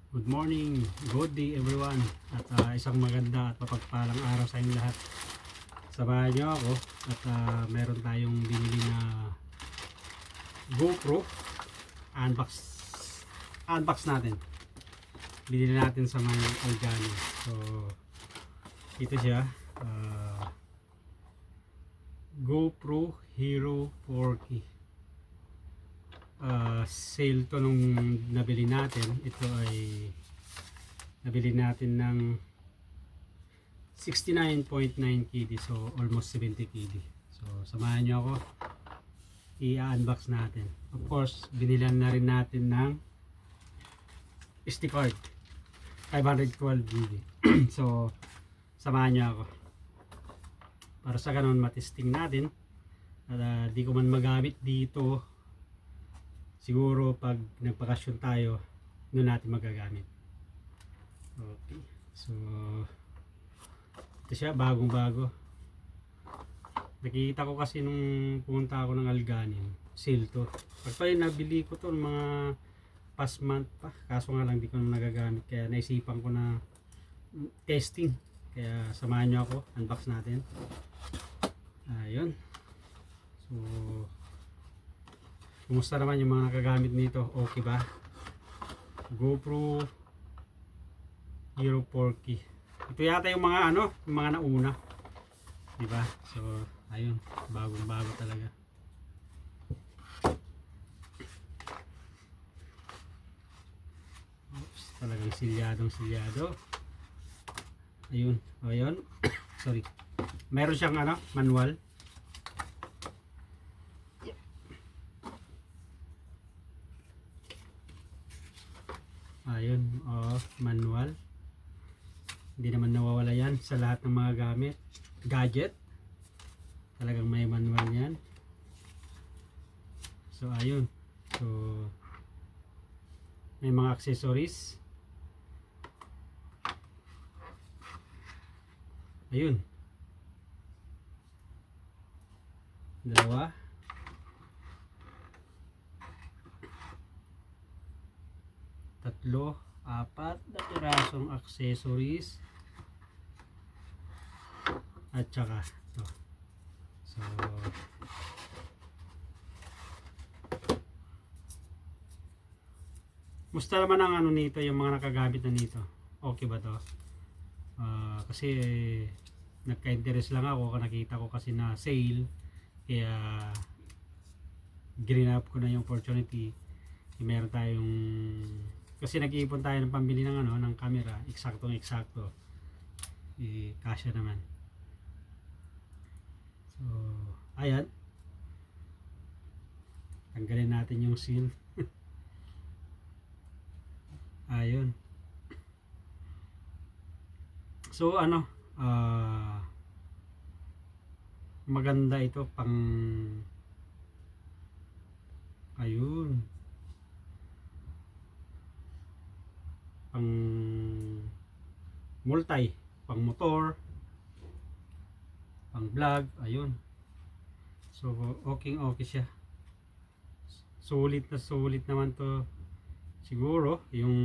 Good morning, good day everyone. At isang maganda at mapagpalang araw sa inyong lahat. Samahan niyo ako at meron tayong binili na GoPro. Unbox, unbox natin. Binili natin sa mga Algani. So, ito siya. GoPro Hero 4K. Sale to nung nabili natin. Ito ay nabili natin ng 69.9 KD, so almost 70 KD. So samahan nyo ako, i-unbox natin. Of course, binilan na rin natin ng SD card 512 GB. So samahan nyo ako para sa ganun matesting natin at di ko man magamit dito. Siguro pag nagpakasyon tayo, doon natin magagamit. Okay, so ito siya, bagong bago. Nakikita ko kasi nung pumunta ako ng Alganin, sale to. Pag pa yun, nabili ko to mga past month pa, kaso nga lang di ko na nagagamit, kaya naisipan ko na testing. Kaya samahan nyo ako, unbox natin. Ayun. So kumusta naman yung mga nakagamit nito? Okay ba? GoPro Hero 4K. Ito yata yung mga yung mga nauna. 'Di ba? So, ayun, bagong-bago talaga. Oops, talagang silyadong-silyado. Ayun, ayun. Sorry. Meron siyang manual. Ayun, manual. Hindi naman nawawala yan sa lahat ng mga gadget. Talagang may manual yan. So ayun. So may mga accessories. Ayun. Dalawa. Tatlo, apat na pirasong accessories at saka ito. So musta naman ang nito, yung mga nakagamit na nito? Okay ba to? Kasi nagka-interest lang ako, nakita ko kasi na sale, kaya green up ko na yung opportunity. Meron tayong, kasi nag-iipon tayo ng pambili ng ng camera, eksakto, kasya naman. So ayan, tanggalin natin yung seal. Ayun. So maganda ito pang, ayun, pang multi, pang motor, pang vlog, ayun. So okay siya. Sulit naman to. Siguro yung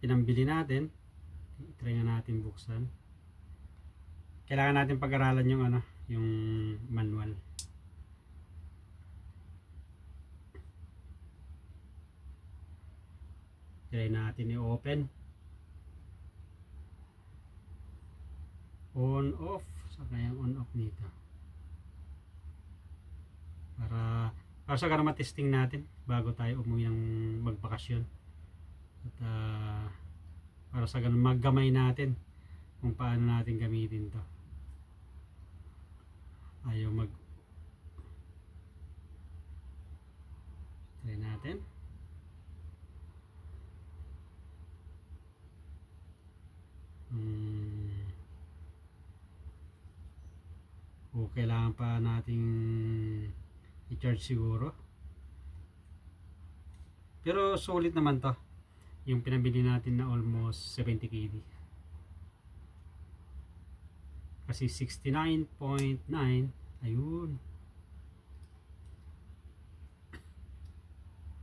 pinambili natin, try nga natin buksan. Kailangan natin pag-aralan yung yung manual. Try natin i-open. On off, saka yung on off nito. Para sa ganun matesting natin bago tayo umuwi ng magbakasyon. At para sa ganun maggamay natin kung paano natin gamitin to. Ayaw try natin. Kailangan pa nating i-charge siguro. Pero solid naman to. Yung pinabili natin na almost 70 KD. Kasi 69.9, ayun.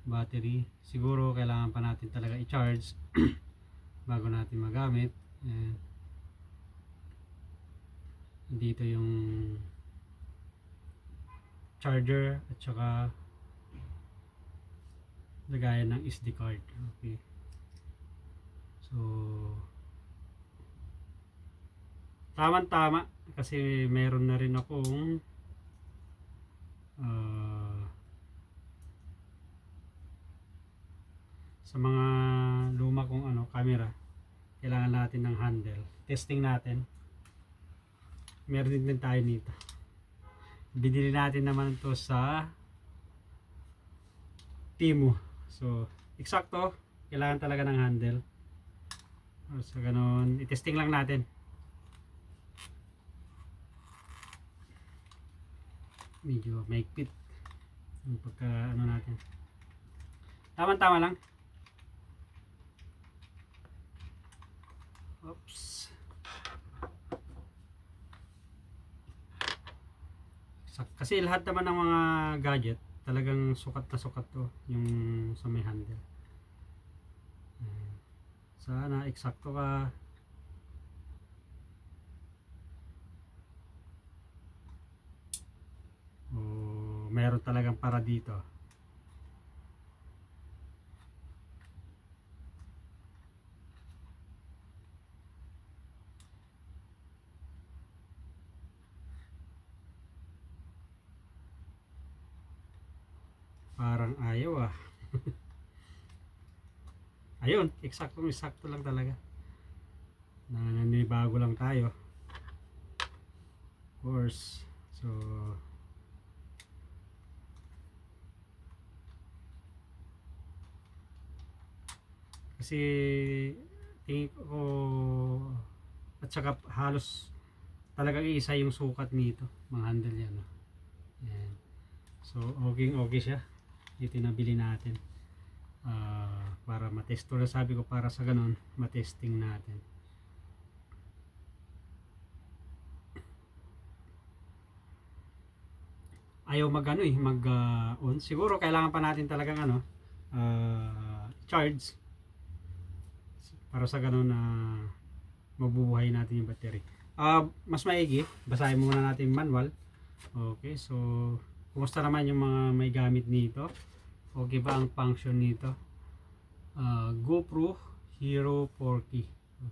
Battery, siguro kailangan pa natin talaga i-charge bago natin magamit. Ayan. Dito yung charger at saka lagayan ng SD card. Okay. So tama kasi meron na rin akong sa mga luma kong camera, kailangan natin ng handle. Testing natin. Meron din tayo nito. Binili natin naman to sa Temu. So eksakto, kailangan talaga ng handle. So ganun, i-testing lang natin. Medyo maigpit yung pagka natin. Tama lang. Oops. Kasi lahat naman ng mga gadget talagang sukat na sukat to yung sa may handle. Sana eksakto ka. Meron talagang para dito. Parang ayaw ayun, eksakto lang talaga. Naninibago lang tayo. Of course. So kasi tingin ko at saka halos talagang isa yung sukat nito, mga handle yan. Ayan. So okay siya. Ito nabili natin para matesto na, sabi ko para sa ganun matesting natin. Ayaw mag on. Siguro kailangan pa natin talagang charge para sa ganun na mabubuhay natin yung battery. Mas maigi, basahin muna natin yung manual. Okay, so kumusta naman yung mga may gamit nito? Okay ba ang function nito? GoPro Hero 4K.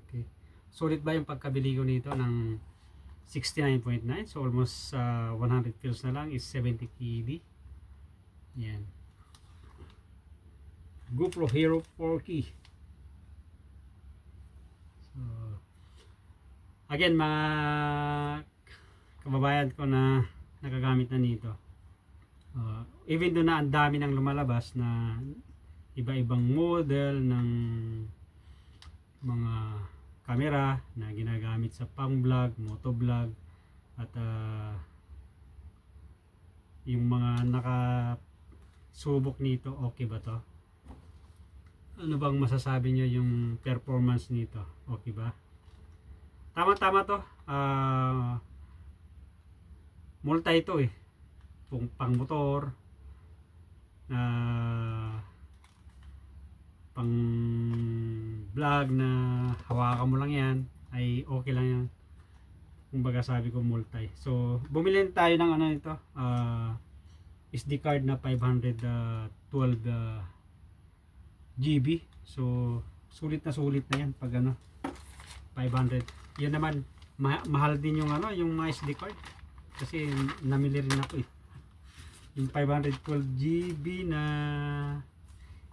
Okay. Sulit ba yung pagkabili ko nito ng 69.9? So almost 100 pills na lang is 70 KB. Yan. GoPro Hero 4K. So again, mga kababayan ko na nagagamit na nito. Even doon na ang dami nang lumalabas na iba-ibang model ng mga camera na ginagamit sa pang-vlog, motovlog at yung mga nakasubok nito, okay ba to? Ano bang masasabi nyo yung performance nito? Okay ba? Tama to. Multi ito pang motor, pang vlog na hawakan mo lang yan ay okay lang yan. Kumbaga sabi ko multi. So bumili tayo ng ito, SD card na 512 GB. So sulit na yan pag 500. Yan naman mahal din yung yung mga SD card kasi namili rin ako yung 512 GB na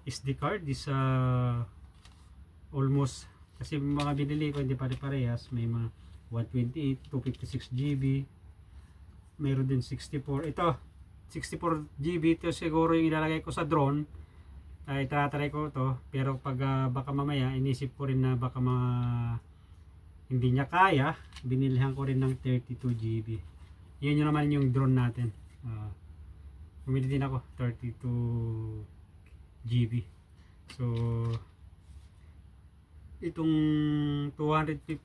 SD card is almost, kasi mga binili ko hindi pare-parehas, may mga 128, 256 GB, mayroon din 64. Ito 64 GB ito siguro yung ilalagay ko sa drone. Ay try ko to, pero pag baka mamaya inisip ko rin na baka hindi niya kaya, binilhan ko rin ng 32 GB. Yun naman yung drone natin. Bumili din ako 32 GB. So itong 512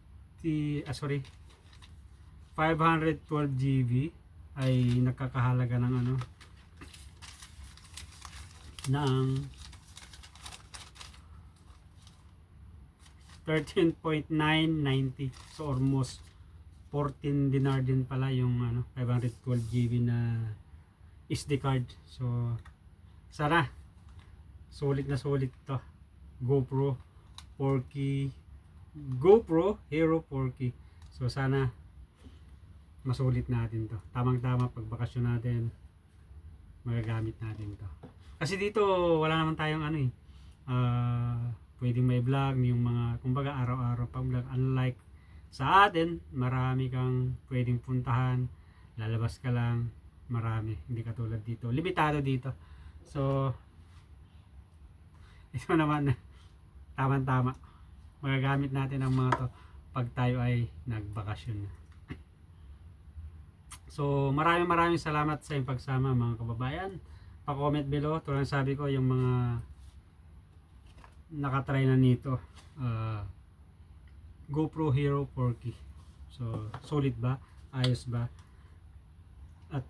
GB ay nakakahalaga ng ng 13.990. So almost 14 dinar din pala yung 512 GB na SD card. So sana sulit na sulit to. GoPro 4K, GoPro Hero 4K. So sana masulit natin to. Tamang tama pag bakasyon natin magagamit natin to. Kasi dito wala naman tayong pwedeng may vlog yung mga kumbaga araw-araw pang vlog, unlike sa atin marami kang pwedeng puntahan, lalabas ka lang, marami, hindi katulad dito, limitado dito. So ito naman tama-tama magagamit natin ang mga to pag tayo ay nagbakasyon na. So maraming salamat sa inyong pagsama mga kababayan. Pa-comment below, tulad ng sabi ko yung mga nakatry na nito, GoPro Hero 4K. So solid ba? Ayos ba? At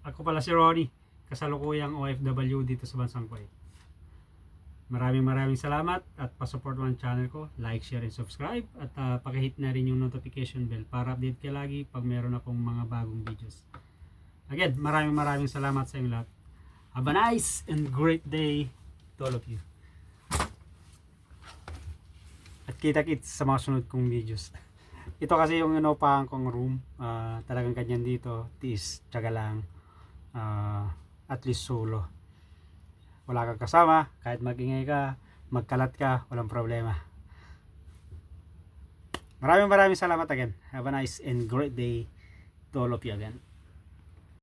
ako pala si Ronnie, kasalukuyang OFW dito sa bansang Kuwait. Maraming salamat at pa-support mo ang channel ko, like, share, and subscribe at pakihit na rin yung notification bell para update ka lagi pag meron akong mga bagong videos. Again, maraming salamat sa inyo lahat. Have a nice and great day to all of you. At kita-kits sa mga sunod kong videos. Ito kasi yung inupahan kong room, talagang ganyan dito, tiis, tiyaga lang, at least solo. Wala kang kasama, kahit magingay ka, magkalat ka, walang problema. Maraming salamat again. Have a nice and great day to all of you again.